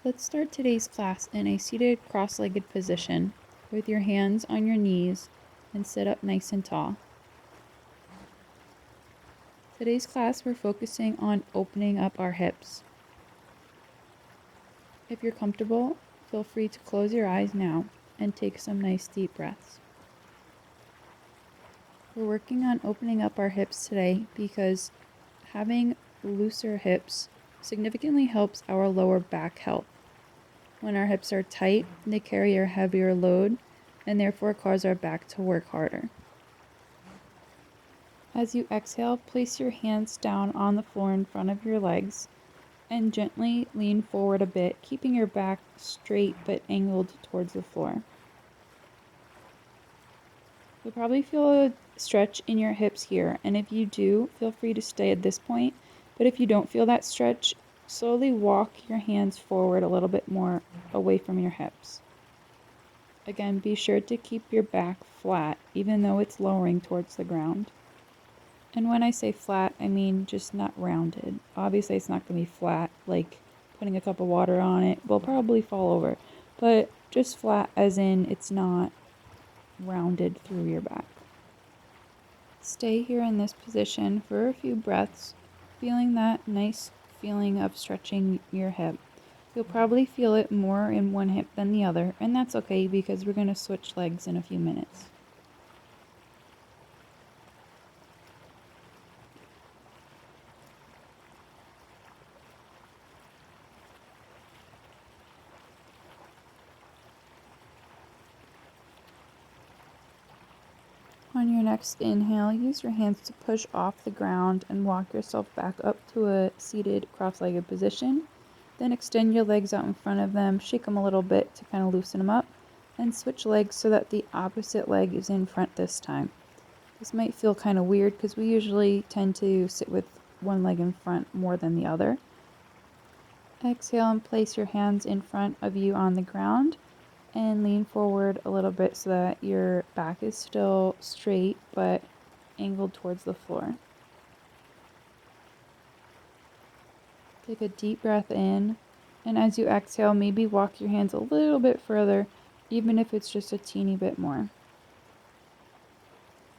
Let's start today's class in a seated cross-legged position with your hands on your knees and sit up nice and tall. Today's class we're focusing on opening up our hips. If you're comfortable, feel free to close your eyes now and take some nice deep breaths. We're working on opening up our hips today because having looser hips significantly helps our lower back health. When our hips are tight, they carry a heavier load and therefore cause our back to work harder. As you exhale, place your hands down on the floor in front of your legs and gently lean forward a bit, keeping your back straight but angled towards the floor. You'll probably feel a stretch in your hips here, and if you do, feel free to stay at this point, but if you don't feel that stretch, slowly walk your hands forward a little bit more away from your hips. Again, be sure to keep your back flat, even though it's lowering towards the ground. And when I say flat, I mean just not rounded. Obviously, it's not going to be flat, like putting a cup of water on it will probably fall over, but just flat as in it's not rounded through your back. Stay here in this position for a few breaths, feeling that nice feeling of stretching your hip. You'll probably feel it more in one hip than the other, and that's okay because we're going to switch legs in a few minutes. On your next inhale, use your hands to push off the ground and walk yourself back up to a seated cross-legged position. Then extend your legs out in front of them, shake them a little bit to kind of loosen them up, and switch legs so that the opposite leg is in front this time. This might feel kind of weird because we usually tend to sit with one leg in front more than the other. Exhale and place your hands in front of you on the ground and lean forward a little bit so that your back is still straight but angled towards the floor. Take a deep breath in, and as you exhale, maybe walk your hands a little bit further, even if it's just a teeny bit more.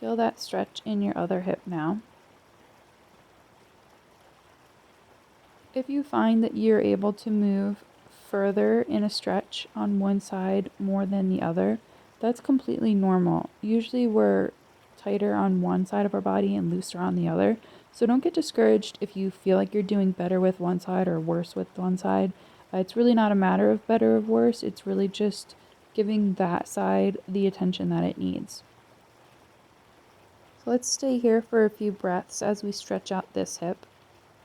Feel that stretch in your other hip now. If you find that you're able to move further in a stretch on one side more than the other, that's completely normal. Usually we're tighter on one side of our body and looser on the other. So don't get discouraged if you feel like you're doing better with one side or worse with one side. It's really not a matter of better or worse. It's really just giving that side the attention that it needs. So let's stay here for a few breaths as we stretch out this hip.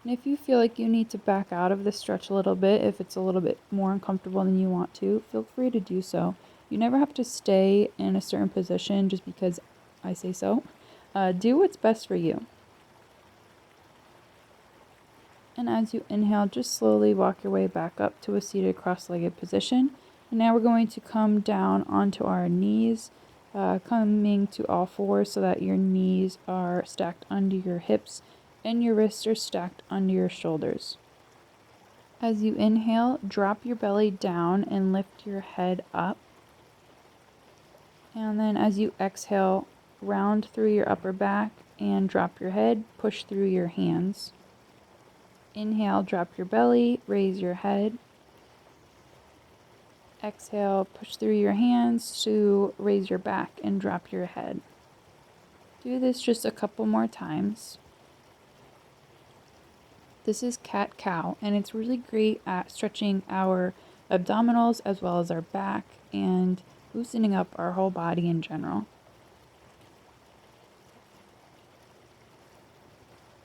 And if you feel like you need to back out of this stretch a little bit, if it's a little bit more uncomfortable than you want to, feel free to do so. You never have to stay in a certain position just because I say so. Do what's best for you. And as you inhale, just slowly walk your way back up to a seated cross-legged position. And now we're going to come down onto our knees, coming to all fours so that your knees are stacked under your hips and your wrists are stacked under your shoulders. As you inhale, drop your belly down and lift your head up. And then as you exhale, round through your upper back and drop your head, push through your hands. Inhale, drop your belly, raise your head. Exhale, push through your hands to raise your back and drop your head. Do this just a couple more times. This is cat-cow, and it's really great at stretching our abdominals as well as our back and loosening up our whole body in general.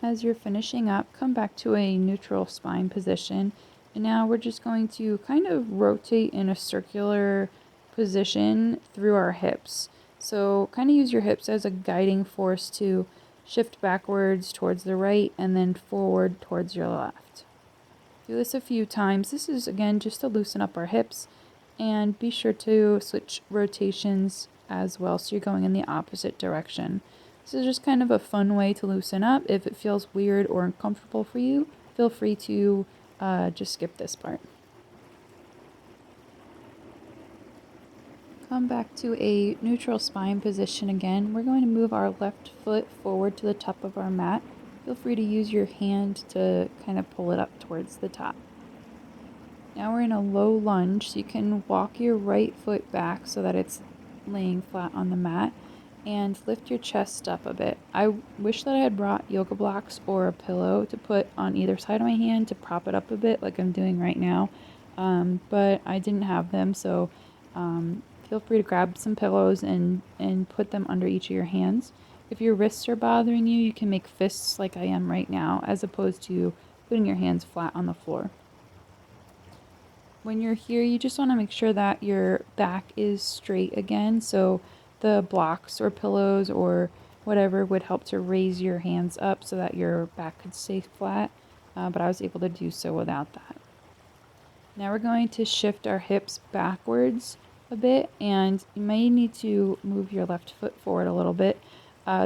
As you're finishing up, come back to a neutral spine position, and now we're just going to kind of rotate in a circular position through our hips. So kind of use your hips as a guiding force to shift backwards towards the right and then forward towards your left. Do this a few times. This is, again, just to loosen up our hips, and be sure to switch rotations as well so you're going in the opposite direction. This is just kind of a fun way to loosen up. If it feels weird or uncomfortable for you, feel free to just skip this part. Come back to a neutral spine position again. We're going to move our left foot forward to the top of our mat. Feel free to use your hand to kind of pull it up towards the top. Now we're in a low lunge, so you can walk your right foot back so that it's laying flat on the mat and lift your chest up a bit. I wish that I had brought yoga blocks or a pillow to put on either side of my hand to prop it up a bit like I'm doing right now, but I didn't have them, so feel free to grab some pillows and put them under each of your hands. If your wrists are bothering you, you can make fists like I am right now, as opposed to putting your hands flat on the floor. When you're here, you just want to make sure that your back is straight again, so the blocks or pillows or whatever would help to raise your hands up so that your back could stay flat, but I was able to do so without that. Now we're going to shift our hips backwards a bit, and you may need to move your left foot forward a little bit.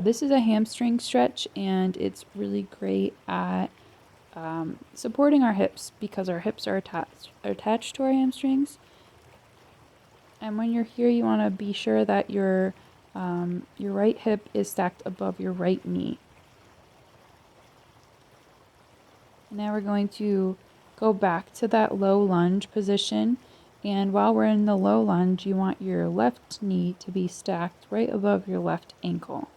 This is a hamstring stretch, and it's really great at supporting our hips because our hips are attached to our hamstrings. And when you're here, you want to be sure that your right hip is stacked above your right knee. Now we're going to go back to that low lunge position, and while we're in the low lunge, you want your left knee to be stacked right above your left ankle.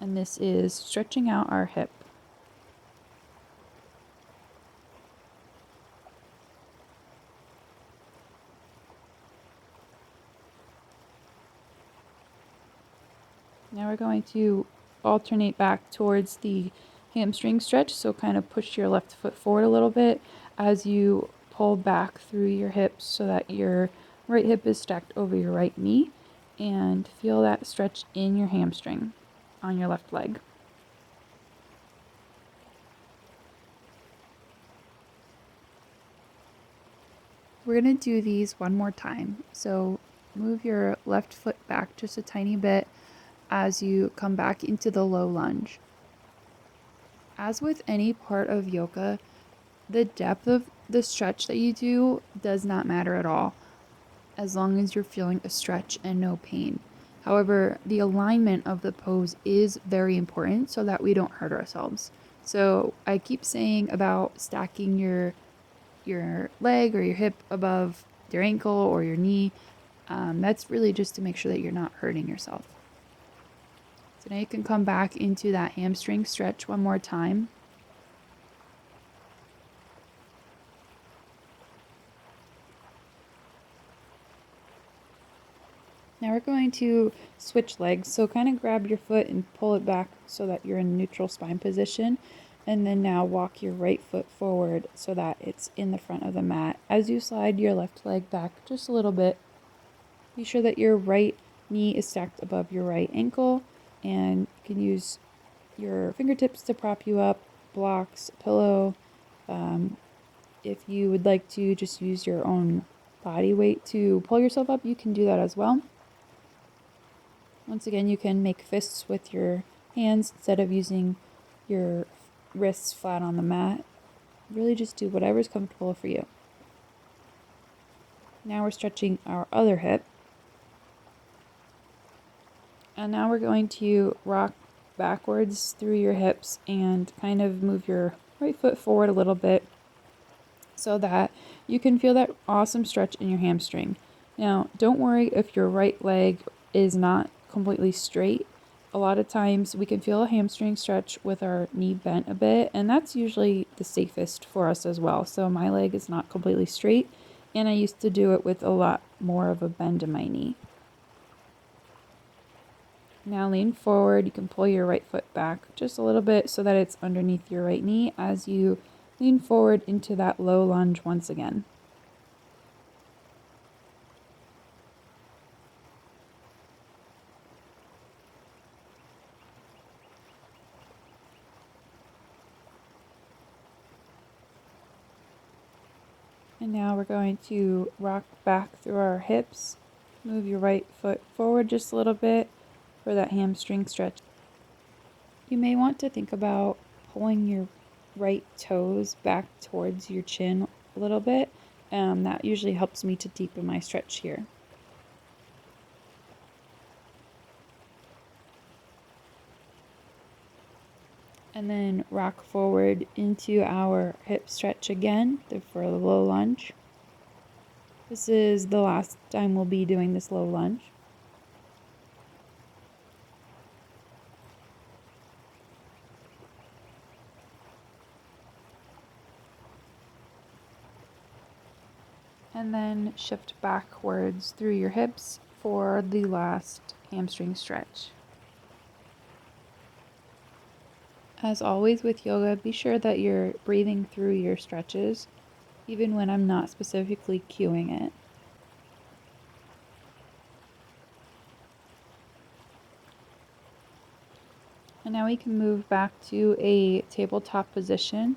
And this is stretching out our hip. Now we're going to alternate back towards the hamstring stretch, so kind of push your left foot forward a little bit as you pull back through your hips so that your right hip is stacked over your right knee, and feel that stretch in your hamstring on your left leg. We're going to do these one more time. So move your left foot back just a tiny bit as you come back into the low lunge. As with any part of yoga, the depth of the stretch that you do does not matter at all, as long as you're feeling a stretch and no pain. However, the alignment of the pose is very important so that we don't hurt ourselves. So I keep saying about stacking your leg or your hip above your ankle or your knee. That's really just to make sure that you're not hurting yourself. So now you can come back into that hamstring stretch one more time. Now we're going to switch legs. So kind of grab your foot and pull it back so that you're in neutral spine position. And then now walk your right foot forward so that it's in the front of the mat. As you slide your left leg back just a little bit, be sure that your right knee is stacked above your right ankle, and you can use your fingertips to prop you up, blocks, pillow. If you would like to just use your own body weight to pull yourself up, you can do that as well. Once again, you can make fists with your hands instead of using your wrists flat on the mat. Really just do whatever's comfortable for you. Now we're stretching our other hip. And now we're going to rock backwards through your hips and kind of move your right foot forward a little bit so that you can feel that awesome stretch in your hamstring. Now, don't worry if your right leg is not completely straight. A lot of times we can feel a hamstring stretch with our knee bent a bit, and that's usually the safest for us as well. So my leg is not completely straight, and I used to do it with a lot more of a bend in my knee. Now lean forward. You can pull your right foot back just a little bit so that it's underneath your right knee as you lean forward into that low lunge once again. And now we're going to rock back through our hips. Move your right foot forward just a little bit for that hamstring stretch. You may want to think about pulling your right toes back towards your chin a little bit That usually helps me to deepen my stretch here. And then rock forward into our hip stretch again for the low lunge. This is the last time we'll be doing this low lunge. And then shift backwards through your hips for the last hamstring stretch. As always with yoga, be sure that you're breathing through your stretches, even when I'm not specifically cueing it. And now we can move back to a tabletop position.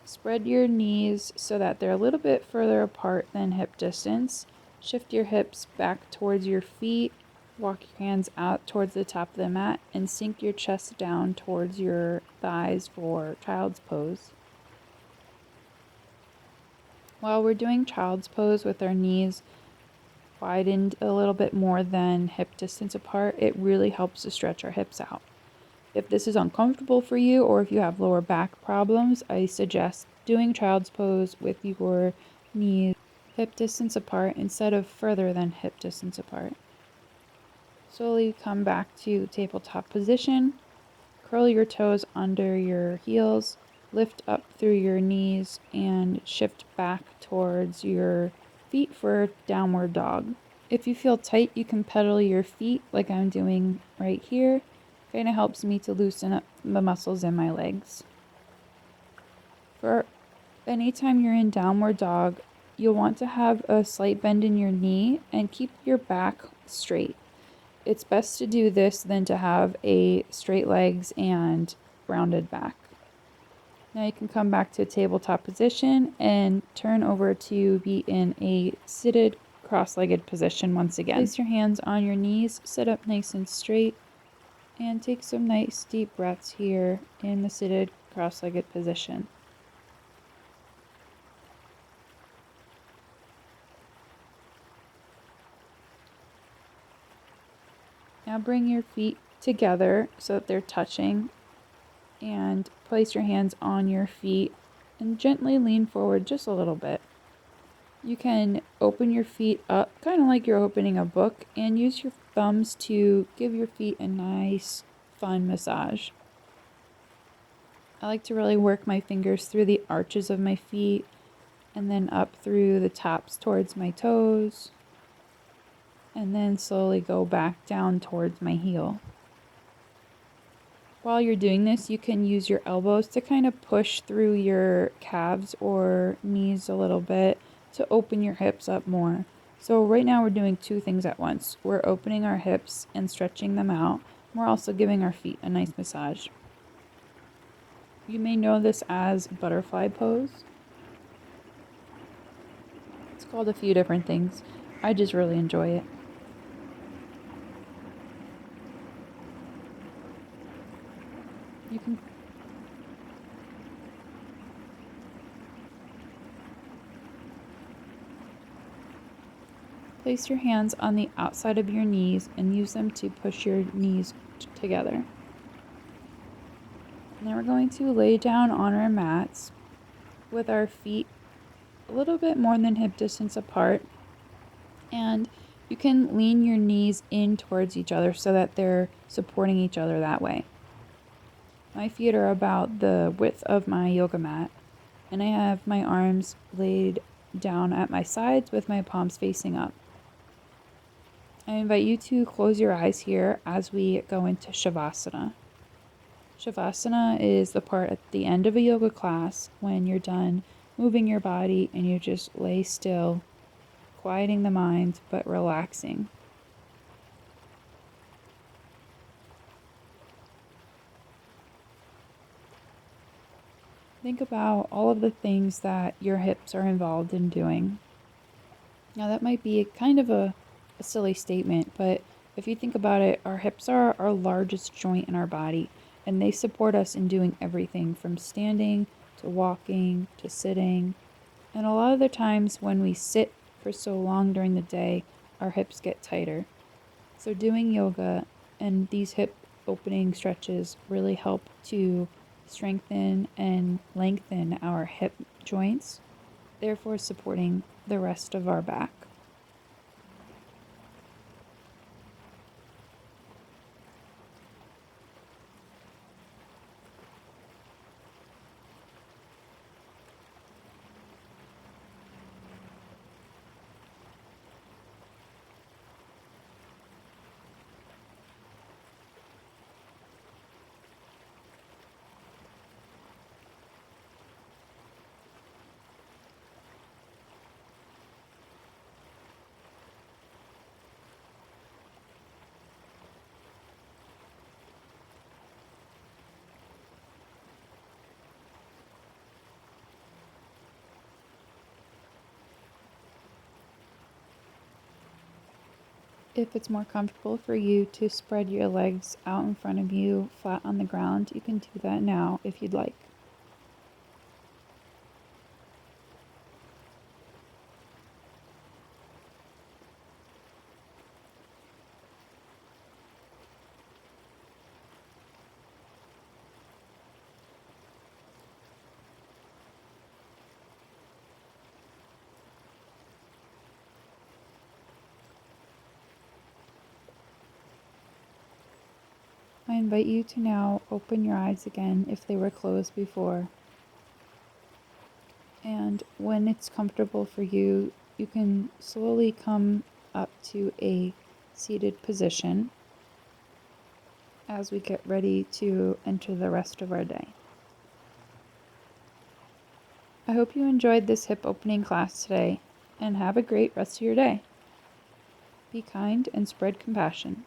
Spread your knees so that they're a little bit further apart than hip distance. Shift your hips back towards your feet. Walk your hands out towards the top of the mat and sink your chest down towards your thighs for child's pose. While we're doing child's pose with our knees widened a little bit more than hip distance apart, it really helps to stretch our hips out. If this is uncomfortable for you, or if you have lower back problems, I suggest doing child's pose with your knees hip distance apart instead of further than hip distance apart. Slowly come back to tabletop position. Curl your toes under your heels, lift up through your knees, and shift back towards your feet for downward dog. If you feel tight, you can pedal your feet like I'm doing right here. Kind of helps me to loosen up the muscles in my legs. For anytime you're in downward dog, you'll want to have a slight bend in your knee and keep your back straight. It's best to do this than to have a straight legs and rounded back. Now you can come back to tabletop position and turn over to be in a seated cross-legged position once again. Place your hands on your knees, sit up nice and straight, and take some nice deep breaths here in the seated cross-legged position. Now bring your feet together so that they're touching, and place your hands on your feet and gently lean forward just a little bit. You can open your feet up, kind of like you're opening a book, and use your thumbs to give your feet a nice, fun massage. I like to really work my fingers through the arches of my feet and then up through the tops towards my toes, and then slowly go back down towards my heel. While you're doing this, you can use your elbows to kind of push through your calves or knees a little bit to open your hips up more. So right now we're doing two things at once. We're opening our hips and stretching them out. We're also giving our feet a nice massage. You may know this as butterfly pose. It's called a few different things. I just really enjoy it. You can place your hands on the outside of your knees and use them to push your knees together. Now we're going to lay down on our mats with our feet a little bit more than hip distance apart, and you can lean your knees in towards each other so that they're supporting each other that way. My feet are about the width of my yoga mat, and I have my arms laid down at my sides with my palms facing up. I invite you to close your eyes here as we go into Shavasana. Shavasana is the part at the end of a yoga class when you're done moving your body and you just lay still, quieting the mind but relaxing. Think about all of the things that your hips are involved in doing. Now that might be kind of a silly statement, but if you think about it, our hips are our largest joint in our body, and they support us in doing everything from standing to walking to sitting. And a lot of the times when we sit for so long during the day, our hips get tighter. So doing yoga and these hip opening stretches really help to strengthen and lengthen our hip joints, therefore supporting the rest of our back. If it's more comfortable for you to spread your legs out in front of you, flat on the ground, you can do that now if you'd like. I invite you to now open your eyes again if they were closed before. And when it's comfortable for you, you can slowly come up to a seated position as we get ready to enter the rest of our day. I hope you enjoyed this hip opening class today and have a great rest of your day. Be kind and spread compassion.